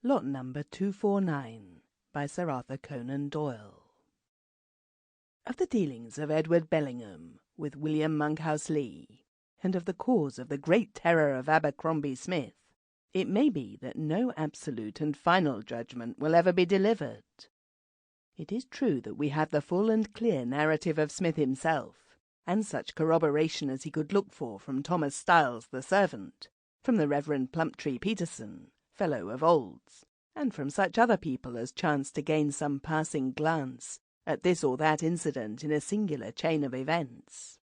Lot number 249 by Sir Arthur Conan Doyle. Of the dealings of Edward Bellingham with William Monkhouse Lee, and of the cause of the great terror of Abercrombie Smith, it may be that no absolute and final judgment will ever be delivered. It is true that we have the full and clear narrative of Smith himself, and such corroboration as he could look for from Thomas Styles the servant, from the Reverend Plumptree Peterson, fellow of Olds, and from such other people as chanced to gain some passing glance at this or that incident in a singular chain of events.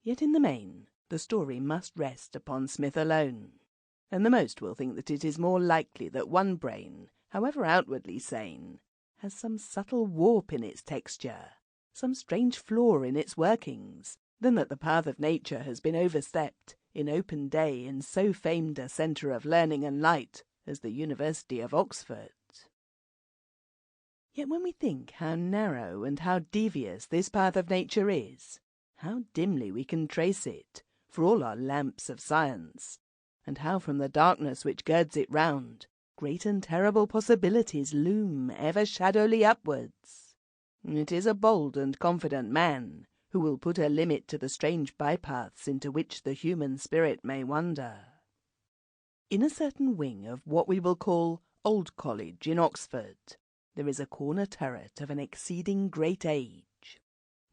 Yet in the main the story must rest upon Smith alone, and the most will think that it is more likely that one brain, however outwardly sane, has some subtle warp in its texture, some strange flaw in its workings, than that the path of nature has been overstepped in open day in so famed a centre of learning and light as the University of Oxford. Yet when we think how narrow and how devious this path of nature is, how dimly we can trace it, for all our lamps of science, and how from the darkness which girds it round, great and terrible possibilities loom ever shadowly upwards, it is a bold and confident man who will put a limit to the strange bypaths into which the human spirit may wander. In a certain wing of what we will call Old College in Oxford, there is a corner turret of an exceeding great age.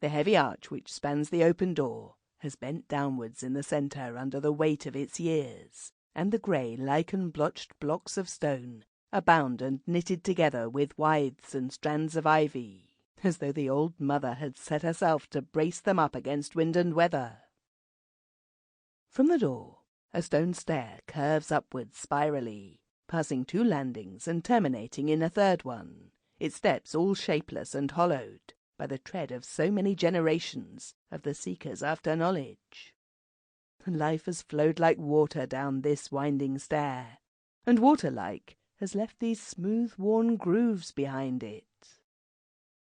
The heavy arch which spans the open door has bent downwards in the centre under the weight of its years, and the grey lichen-blotched blocks of stone are bound and knitted together with withes and strands of ivy, as though the old mother had set herself to brace them up against wind and weather. From the door, a stone stair curves upwards spirally, passing 2 landings and terminating in a 3rd one, its steps all shapeless and hollowed by the tread of so many generations of the seekers after knowledge. Life has flowed like water down this winding stair, and water-like has left these smooth-worn grooves behind it.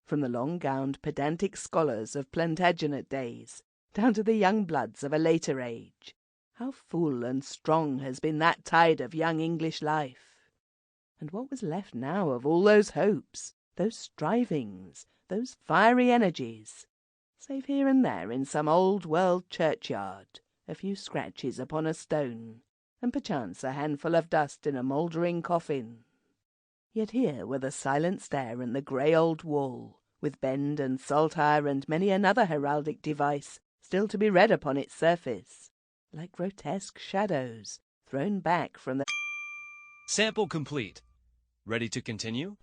From the long-gowned pedantic scholars of Plantagenet days down to the young bloods of a later age, how full and strong has been that tide of young English life! And what was left now of all those hopes, those strivings, those fiery energies, save here and there in some old-world churchyard, a few scratches upon a stone, and perchance a handful of dust in a mouldering coffin? Yet here were the silent stair and the grey old wall, with bend and saltire and many another heraldic device still to be read upon its surface, like grotesque shadows thrown back from the... Sample complete. Ready to continue?